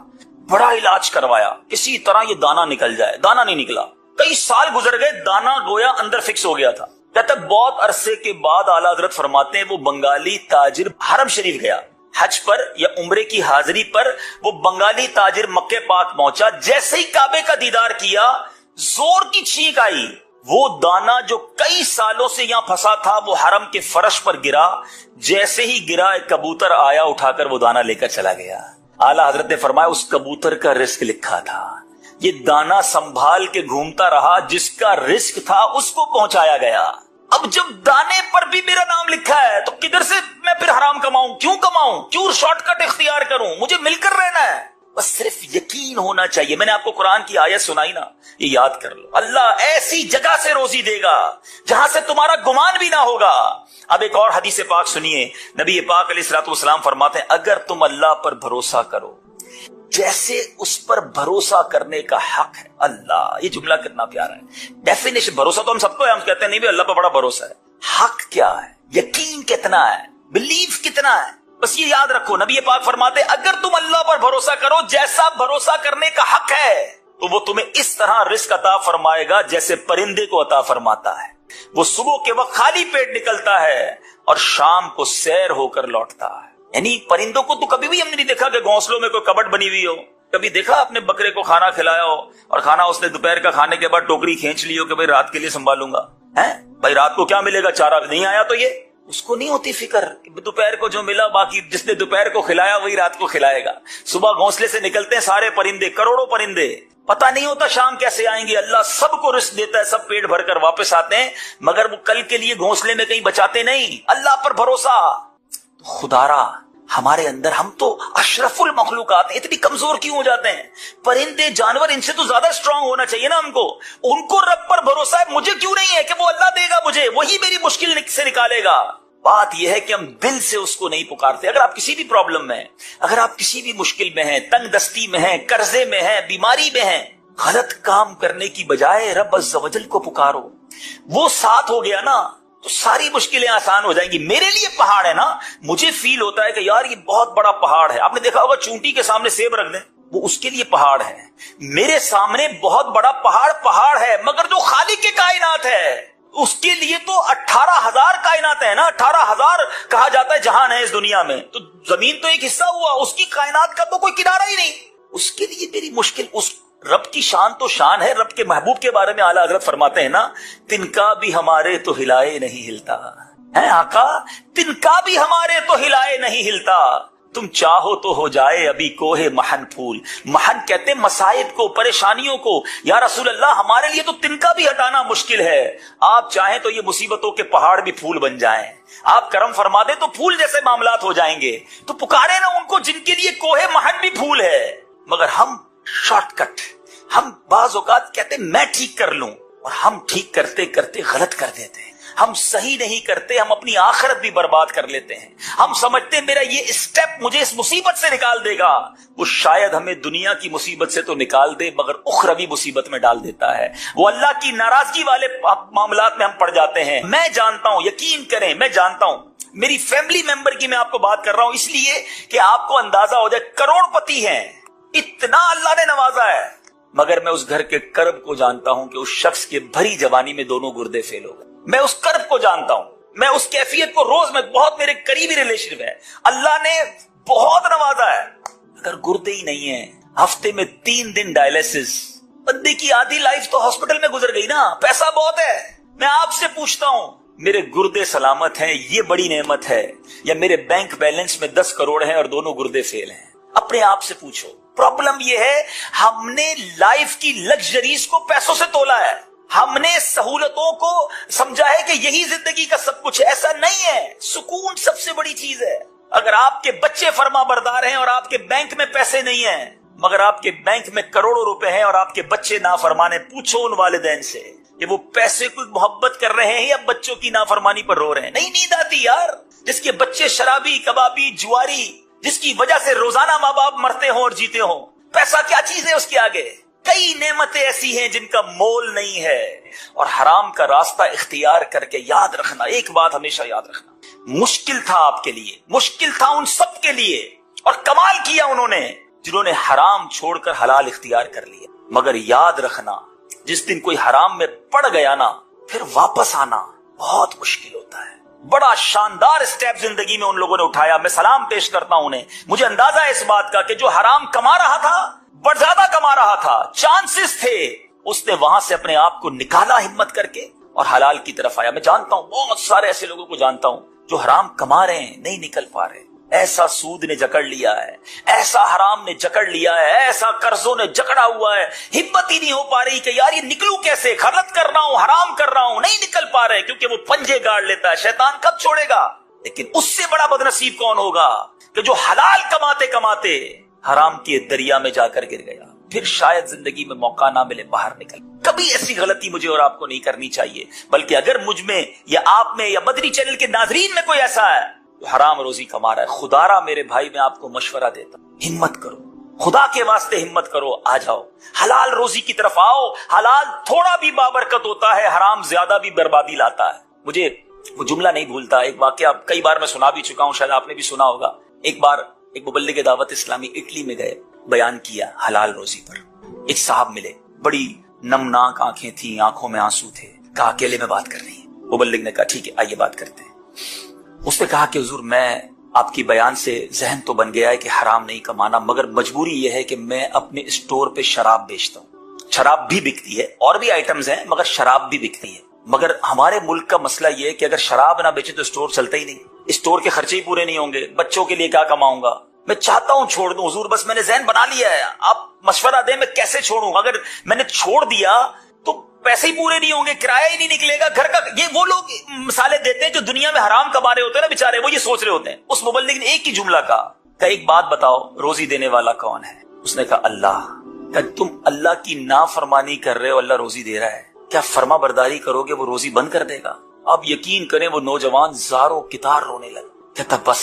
بڑا علاج کروایا کسی طرح یہ دانا نکل جائے. دانا نہیں نکلا. کئی سال گزر گئے, دانا گویا اندر فکس ہو گیا تھا. کہتا بہت عرصے کے بعد اعلیٰ حضرت فرماتے ہیں وہ بنگالی تاجر حرم شریف گیا حج پر یا عمرے کی حاضری پر. وہ بنگالی تاجر مکہ پاک پہنچا, جیسے ہی کعبے کا دیدار کیا زور کی چھینک آئی. وہ دانا جو کئی سالوں سے یہاں پھنسا تھا وہ حرم کے فرش پر گرا. جیسے ہی گرا ایک کبوتر آیا, اٹھا کر وہ دانا لے کر چلا گیا. اعلیٰ حضرت نے فرمایا اس کبوتر کا رزق لکھا تھا, یہ دانا سنبھال کے گھومتا رہا, جس کا رزق تھا اس کو پہنچایا گیا. اب جب دانے پر بھی میرا نام لکھا ہے تو کدھر سے میں پھر حرام کماؤں؟ کیوں شارٹ کٹ اختیار کروں؟ مجھے مل کر رہنا ہے. بس صرف یقین ہونا چاہیے. میں نے آپ کو قرآن کی آیت سنائی نا, یہ یاد کر لو. اللہ ایسی جگہ سے روزی دے گا جہاں سے تمہارا گمان بھی نہ ہوگا. اب ایک اور حدیث پاک سنیے. نبی پاک علیہ الصلوۃ والسلام فرماتے ہیں اگر تم اللہ پر بھروسہ کرو جیسے اس پر بھروسہ کرنے کا حق ہے. اللہ, یہ جملہ کتنا پیارا ہے. ڈیفینیشن بھروسہ تو ہم سب کو ہے, ہم کہتے ہیں نہیں بھی اللہ پر بڑا بھروسہ ہے. حق کیا ہے, یقین کتنا ہے, بلیف کتنا ہے. بس یہ یاد رکھو, نبی پاک فرماتے اگر تم اللہ پر بھروسہ کرو جیسا بھروسہ کرنے کا حق ہے تو وہ تمہیں اس طرح رزق عطا فرمائے گا جیسے پرندے کو عطا فرماتا ہے. وہ صبح کے وقت خالی پیٹ نکلتا ہے اور شام کو سیر ہو کر لوٹتا ہے. یعنی پرندوں کو تو کبھی بھی ہم نے نہیں دیکھا کہ گھونسلوں میں کوئی کبٹ بنی ہوئی ہو. کبھی دیکھا اپنے بکرے کو کھانا کھلایا ہو اور کھانا اس نے دوپہر کا کھانے کے بعد ٹوکری کھینچ لی ہو کہ بھائی رات کے لیے سنبھالوں گا. بھائی رات کو کیا ملے گا, چارہ نہیں آیا تو یہ اس کو نہیں ہوتی فکر کہ دوپہر کو جو ملا, باقی جس نے دوپہر کو کھلایا وہی رات کو کھلائے گا. صبح گھونسلے سے نکلتے ہیں سارے پرندے, کروڑوں پرندے, پتہ نہیں ہوتا شام کیسے آئیں گے. اللہ سب کو رزق دیتا ہے, سب پیٹ بھر کر واپس آتے ہیں, مگر وہ کل کے لیے گھونسلے میں کہیں بچاتے نہیں. اللہ پر بھروسہ. خدارا ہمارے اندر, ہم تو اشرف المخلوقات ہیں, اتنی کمزور کیوں ہو جاتے ہیں؟ پرندے جانور ان سے تو زیادہ اسٹرانگ ہونا چاہیے نا ہم کو. ان کو رب پر بھروسہ ہے, مجھے کیوں نہیں ہے کہ وہ اللہ دے گا مجھے, وہی میری مشکل سے نکالے گا. بات یہ ہے کہ ہم دل سے اس کو نہیں پکارتے. اگر آپ کسی بھی پرابلم میں ہیں, اگر آپ کسی بھی مشکل میں ہیں, تنگ دستی میں ہیں, قرضے میں ہیں, بیماری میں ہیں, غلط کام کرنے کی بجائے رب عز و جل کو پکارو. وہ ساتھ ہو گیا نا تو ساری مشکلیں آسان ہو جائیں گی. میرے لیے پہاڑ ہے نا, مجھے فیل ہوتا ہے کہ یار یہ بہت بڑا پہاڑ ہے. آپ نے دیکھا ہوگا چونٹی کے سامنے سیب رکھ دیں, وہ اس کے لیے پہاڑ ہے. میرے سامنے بہت بڑا پہاڑ ہے, مگر جو خالق کے کائنات ہے اس کے لیے تو 18,000 کائنات ہیں نا. 18,000 کہا جاتا ہے جہان ہے اس دنیا میں, تو زمین تو ایک حصہ ہوا, اس کی کائنات کا تو کوئی کنارہ ہی نہیں. اس کے لیے میری مشکل, اس رب کی شان تو شان ہے. رب کے محبوب کے بارے میں اعلیٰ حضرت فرماتے ہیں نا, تنکا بھی ہمارے تو ہلائے نہیں ہلتا ہے. آقا تنکا بھی ہمارے تو ہلائے نہیں ہلتا, تم چاہو تو ہو جائے ابھی کوہ محن پھول. محن کہتے ہیں مصائب کو, پریشانیوں کو. یا رسول اللہ ہمارے لیے تو تنکا بھی ہٹانا مشکل ہے, آپ چاہیں تو یہ مصیبتوں کے پہاڑ بھی پھول بن جائیں. آپ کرم فرما دیں تو پھول جیسے معاملات ہو جائیں گے. تو پکارے نا ان کو جن کے لیے کوہ محن بھی پھول ہے. مگر ہم شارٹ کٹ, ہم بعض اوقات کہتے ہیں میں ٹھیک کر لوں, اور ہم ٹھیک کرتے کرتے غلط کر دیتے ہیں. ہم صحیح نہیں کرتے, ہم اپنی آخرت بھی برباد کر لیتے ہیں. ہم سمجھتے ہیں میرا یہ اسٹیپ مجھے اس مصیبت سے نکال دے گا. وہ شاید ہمیں دنیا کی مصیبت سے تو نکال دے مگر اخروی مصیبت میں ڈال دیتا ہے. وہ اللہ کی ناراضگی والے معاملات میں ہم پڑ جاتے ہیں. میں جانتا ہوں, یقین کریں میں جانتا ہوں, میری فیملی ممبر کی میں آپ کو بات کر رہا ہوں اس لیے کہ آپ کو اندازہ ہو جائے, کروڑ پتی ہیں, اتنا اللہ نے نوازا ہے, مگر میں اس گھر کے کرب کو جانتا ہوں کہ اس شخص کے بھری جوانی میں دونوں گردے فیل ہو گئے. میں اس کرب کو جانتا ہوں, میں اس کیفیت کو روز میں بہت میرے قریبی ریلیشن ہے, اللہ نے بہت نوازا ہے, اگر گردے ہی نہیں ہیں, ہفتے میں 3 دن ڈائلیسس, بندے کی آدھی لائف تو ہاسپٹل میں گزر گئی نا. پیسہ بہت ہے, میں آپ سے پوچھتا ہوں میرے گردے سلامت ہیں, یہ بڑی نعمت ہے, یا میرے بینک بیلنس میں 10 کروڑ ہیں اور دونوں گردے فیل ہیں؟ اپنے آپ سے پوچھو. پرابلم یہ ہے ہم نے لائف کی لگژریز کو پیسوں سے تولا ہے, ہم نے سہولتوں کو سمجھا ہے کہ یہی زندگی کا سب کچھ ہے. ایسا نہیں ہے, سکون سب سے بڑی چیز ہے. اگر آپ کے بچے فرما بردار ہیں اور آپ کے بینک میں پیسے نہیں ہیں مگر آپ کے بینک میں کروڑوں روپے ہیں اور آپ کے بچے نافرمانے, پوچھو ان والدین سے کہ وہ پیسے کو محبت کر رہے ہیں یا بچوں کی نافرمانی پر رو رہے ہیں. نہیں نیند آتی یار, جس کے بچے شرابی, کبابی, جواری, جس کی وجہ سے روزانہ ماں باپ مرتے ہوں اور جیتے ہوں, پیسہ کیا چیز ہے اس کے آگے؟ کئی نعمتیں ایسی ہیں جن کا مول نہیں ہے. اور حرام کا راستہ اختیار کر کے یاد رکھنا, ایک بات ہمیشہ یاد رکھنا, مشکل تھا آپ کے لیے, مشکل تھا ان سب کے لیے, اور کمال کیا انہوں نے جنہوں نے حرام چھوڑ کر حلال اختیار کر لیا. مگر یاد رکھنا جس دن کوئی حرام میں پڑ گیا نا, پھر واپس آنا بہت مشکل ہوتا ہے. بڑا شاندار اسٹیپ زندگی میں ان لوگوں نے اٹھایا, میں سلام پیش کرتا ہوں انہیں. مجھے اندازہ ہے اس بات کا کہ جو حرام کما رہا تھا, بڑا زیادہ کما رہا تھا, چانسز تھے, اس نے وہاں سے اپنے آپ کو نکالا ہمت کر کے اور حلال کی طرف آیا. میں جانتا ہوں بہت سارے ایسے لوگوں کو جانتا ہوں جو حرام کما رہے ہیں, نہیں نکل پا رہے. ایسا سود نے جکڑ لیا ہے, ایسا حرام نے جکڑ لیا ہے, ایسا قرضوں نے جکڑا ہوا ہے, ہمت ہی نہیں ہو پا رہی کہ یار یہ نکلوں کیسے, غلط کر رہا ہوں, حرام کر رہا ہوں, نہیں نکل پا رہے کیونکہ وہ پنجے گاڑ لیتا ہے. شیطان کب چھوڑے گا؟ لیکن اس سے بڑا بدنصیب کون ہوگا کہ جو حلال کماتے کماتے حرام کے دریا میں جا کر گر گیا. پھر شاید زندگی میں موقع نہ ملے باہر نکل. کبھی ایسی غلطی مجھے اور آپ کو نہیں کرنی چاہیے, بلکہ اگر مجھ میں یا آپ میں یا مدنی چینل کے ناظرین میں کوئی ایسا ہے تو حرام روزی کما رہا ہے, خدا را میرے بھائی میں آپ کو مشورہ دیتا ہوں, ہمت کرو, خدا کے واسطے ہمت کرو, آ جاؤ حلال روزی کی طرف آؤ. حلال تھوڑا بھی بابرکت ہوتا ہے, حرام زیادہ بھی بربادی لاتا ہے. مجھے وہ جملہ نہیں بھولتا, ایک واقعہ کئی بار میں سنا بھی چکا ہوں, شاید آپ نے بھی سنا ہوگا. ایک بار ایک مبلغ دعوت اسلامی اٹلی میں گئے, بیان کیا حلال روزی پر. ایک صاحب ملے, بڑی نمناک آنکھیں تھیں, آنکھوں میں آنسو تھے. کہا اکیلے میں بات کرنی ہے. مبلغ نے کہا ٹھیک ہے آئیے بات کرتے ہیں. اس نے کہا کہ حضور میں آپ کی بیان سے ذہن تو بن گیا ہے کہ حرام نہیں کمانا, مگر مجبوری یہ ہے کہ میں اپنے اسٹور پہ شراب بیچتا ہوں. شراب بھی بکتی ہے, اور بھی آئٹمز ہیں مگر شراب بھی بکتی ہے. مگر ہمارے ملک کا مسئلہ یہ ہے کہ اگر شراب نہ بیچے تو اسٹور چلتا ہی نہیں, اسٹور کے خرچے ہی پورے نہیں ہوں گے, بچوں کے لیے کیا کماؤں گا. میں چاہتا ہوں چھوڑ دوں حضور, بس میں نے ذہن بنا لیا ہے, آپ مشورہ دیں میں کیسے چھوڑوں. اگر میں نے چھوڑ دیا تو پیسے ہی پورے نہیں ہوں گے, کرایہ ہی نہیں نکلے گا گھر کا. یہ وہ لوگ مثالیں دیتے ہیں جو دنیا میں حرام کما رہے ہوتے ہیں نا بیچارے, وہ یہ سوچ رہے ہوتے ہیں. اس مبلغ نے ایک ہی جملہ کہا کہ ایک بات بتاؤ, روزی دینے والا کون ہے؟ اس نے کہا اللہ. کہ تم اللہ کی نافرمانی کر رہے ہو, اللہ روزی دے رہا ہے, کیا فرما برداری کرو گے وہ روزی بند کر دے گا؟ اب یقین کریں وہ نوجوان زاروں کتار رونے لگا. کہتا بس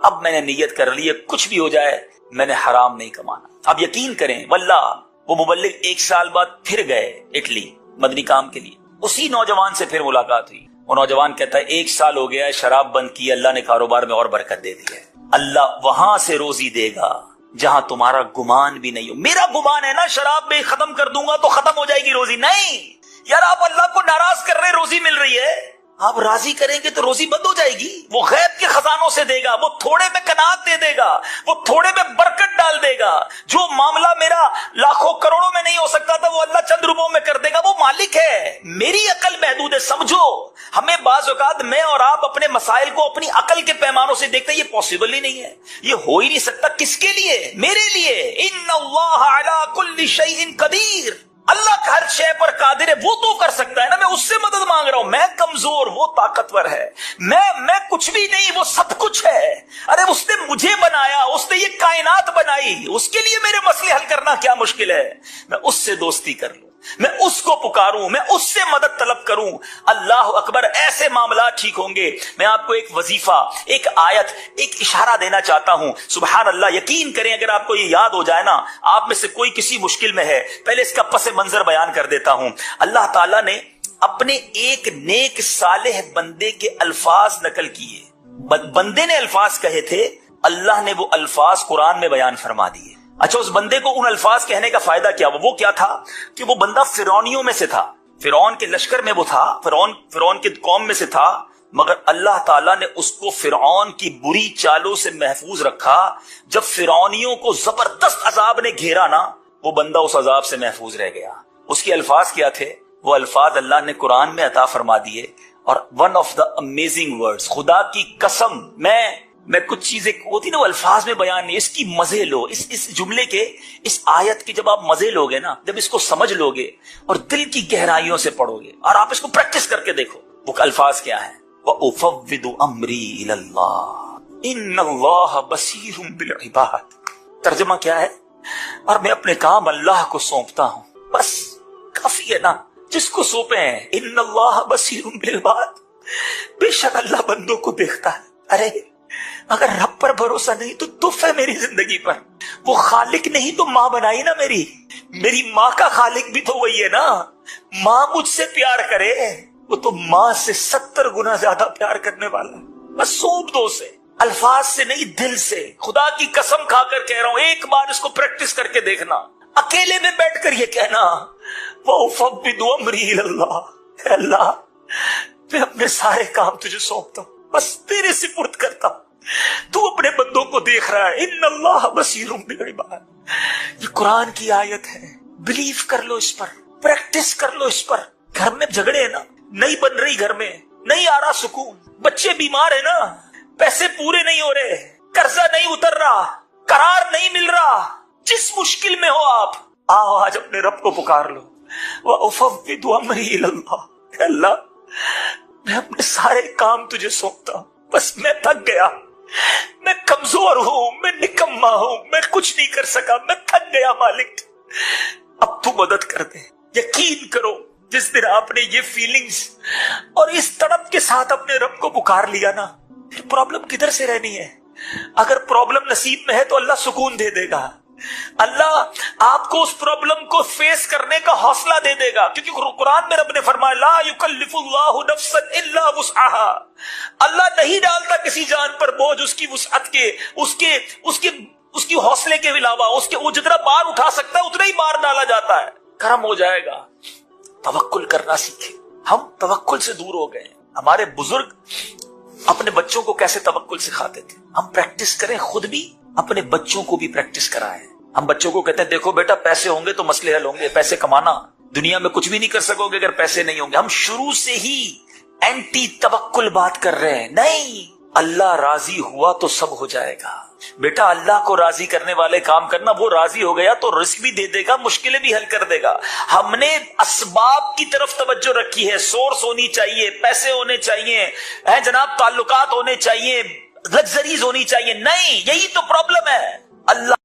اب میں نے نیت کر لی ہے, کچھ بھی ہو جائے میں نے حرام نہیں کمانا. اب یقین کریں واللہ وہ مبلغ 1 سال بعد پھر گئے اٹلی مدنی کام کے لیے. اسی نوجوان سے پھر ملاقات ہوئی. وہ نوجوان کہتا ہے 1 سال ہو گیا ہے شراب بند کی, اللہ نے کاروبار میں اور برکت دے دی ہے. اللہ وہاں سے روزی دے گا جہاں تمہارا گمان بھی نہیں ہو. میرا گمان ہے نا شراب میں ختم کر دوں گا تو ختم ہو جائے گی روزی. نہیں یار, آپ اللہ کو ناراض کر رہے, روزی مل رہی ہے, آپ راضی کریں گے تو روزی بند ہو جائے گی. وہ غیب کے خزانوں سے دے گا, وہ تھوڑے میں قناعت دے دے گا, وہ تھوڑے میں برکت ڈال دے گا. جو معاملہ میرا لاکھوں کروڑوں میں نہیں ہو سکتا تھا وہ اللہ چند روپوں میں کر دے گا. وہ مالک ہے, میری عقل محدود ہے. سمجھو ہمیں بعض اوقات میں اور آپ اپنے مسائل کو اپنی عقل کے پیمانوں سے دیکھتے ہیں, یہ پاسبل ہی نہیں ہے, یہ ہو ہی نہیں سکتا. کس کے لیے؟ میرے لیے. ان اللہ علی کل شیء قدیر, اللہ کا ہر شے پر قادر ہے, وہ تو کر سکتا ہے نا. میں اس سے مدد مانگ رہا ہوں, میں کمزور, وہ طاقتور ہے. میں کچھ بھی نہیں, وہ سب کچھ ہے. ارے اس نے مجھے بنایا, اس نے یہ کائنات بنائی, اس کے لیے میرے مسئلے حل کرنا کیا مشکل ہے. میں اس سے دوستی کر لوں, میں اس کو پکاروں, میں اس سے مدد طلب کروں. اللہ اکبر, ایسے معاملات ٹھیک ہوں گے. میں آپ کو ایک وظیفہ, ایک آیت, ایک اشارہ دینا چاہتا ہوں. سبحان اللہ, یقین کریں اگر آپ کو یہ یاد ہو جائے نا, آپ میں سے کوئی کسی مشکل میں ہے, پہلے اس کا پس منظر بیان کر دیتا ہوں. اللہ تعالیٰ نے اپنے ایک نیک صالح بندے کے الفاظ نقل کیے. بندے نے الفاظ کہے تھے, اللہ نے وہ الفاظ قرآن میں بیان فرما دیے. اچھا, اس بندے کو ان الفاظ کہنے کا فائدہ کیا؟ وہ کیا تھا کہ وہ بندہ فرعونیوں میں سے تھا, فرعون کے لشکر میں وہ تھا, فرعون کے قوم میں سے تھا, مگر اللہ تعالیٰ نے اس کو فرعون کی بری چالوں سے محفوظ رکھا. جب فرعونیوں کو زبردست عذاب نے گھیرا نا, وہ بندہ اس عذاب سے محفوظ رہ گیا. اس کے الفاظ کیا تھے؟ وہ الفاظ اللہ نے قرآن میں عطا فرما دیے. اور one of the amazing words, خدا کی قسم, میں کچھ چیزیں ہوتی نا وہ الفاظ میں بیان نہیں, اس کی مزے لو, اس جملے کے, اس آیت کی جب آپ مزے لوگے نا, جب اس کو سمجھ لوگے اور دل کی گہرائیوں سے پڑھو گے اور آپ اس کو پریکٹس کر کے دیکھو, وہ الفاظ کیا ہیں؟ وَأُفَوِّضُ أَمْرِي إِلَى اللَّهِ إِنَّ اللَّهَ بَصِيرٌ بِالْعِبَادِ. ترجمہ کیا ہے؟ اور میں اپنے کام اللہ کو سونپتا ہوں. بس کافی ہے نا, جس کو سونپے ہیں. إِنَّ اللَّهَ بَصِيرٌ بِالْعِبَادِ, بے شک اللہ بندوں کو دیکھتا ہے. ارے اگر رب پر بھروسہ نہیں تو دف ہے میری زندگی پر. وہ خالق نہیں تو ماں بنائی نا میری ماں کا خالق بھی تو وہی ہے نا. ماں مجھ سے پیار کرے, وہ تو ماں سے 70 گنا زیادہ پیار کرنے والا ہے. بس سونپ دو اسے, الفاظ سے نہیں دل سے. خدا کی قسم کھا کر کہہ رہا ہوں, ایک بار اس کو پریکٹس کر کے دیکھنا, اکیلے میں بیٹھ کر یہ کہنا, وَأُفَوِّضُ أَمْرِي إِلَى اللَّهِ, اے اللہ میں اپنے سارے کام تجھے سونپتا ہوں, بس تیرے سپرد کرتا ہوں. تو اپنے بندوں کو دیکھ رہا ہے. ان اللہ بصیر بالعباد. یہ قرآن کی آیت ہے, بلیو کر لو اس پر, پریکٹس کر لو اس پر. گھر میں جھگڑے ہیں نا, نہیں بن رہی گھر میں, نہیں آ رہا سکون, بچے بیمار ہیں نا, پیسے پورے نہیں ہو رہے, قرضہ نہیں اتر رہا, قرار نہیں مل رہا, جس مشکل میں ہو آپ, آؤ آج اپنے رب کو پکار لو. وَأُفَوِّضُ أَمْرِي إِلَى اللَّهِ, اے اللہ میں اپنے سارے کام تجھے سونپتا ہوں. بس میں تھک گیا, میں کمزور ہوں, میں نکما ہوں, میں کچھ نہیں کر سکا, میں تھک گیا مالک, اب تو مدد کر دے. یقین کرو جس دن آپ نے یہ فیلنگز اور اس تڑپ کے ساتھ اپنے رب کو پکار لیا نا, پھر پرابلم کدھر سے رہنی ہے؟ اگر پرابلم نصیب میں ہے تو اللہ سکون دے دے گا. اللہ آپ کو اس پرابلم کو فیس کرنے کا حوصلہ دے دے گا, کیونکہ قرآن میں رب نے فرمایا لا یکلف اللہ نفسا الا وسعها. اللہ نہیں ڈالتا کسی جان پر بوجھ اس کی وسعت کے, اس کی حوصلے کے علاوہ. وہ جتنا بار اٹھا سکتا ہے اتنا ہی بار ڈالا جاتا ہے. کرم ہو جائے گا. توکل کرنا سیکھیں. ہم توکل سے دور ہو گئے. ہمارے بزرگ اپنے بچوں کو کیسے توکل سکھاتے تھے, ہم پریکٹس کریں, خود بھی اپنے بچوں کو بھی پریکٹس کرائیں. ہم بچوں کو کہتے ہیں دیکھو بیٹا پیسے ہوں گے تو مسئلے حل ہوں گے, پیسے کمانا, دنیا میں کچھ بھی نہیں کر سکو گے اگر پیسے نہیں ہوں گے. ہم شروع سے ہی اینٹی توکل بات کر رہے ہیں. نہیں, اللہ راضی ہوا تو سب ہو جائے گا. بیٹا اللہ کو راضی کرنے والے کام کرنا, وہ راضی ہو گیا تو رزق بھی دے دے گا, مشکلیں بھی حل کر دے گا. ہم نے اسباب کی طرف توجہ رکھی ہے, سورس ہونی چاہیے, پیسے ہونے چاہیے, جناب تعلقات ہونے چاہیے, لگژریز ہونی چاہیے. نہیں, یہی تو پرابلم ہے. اللہ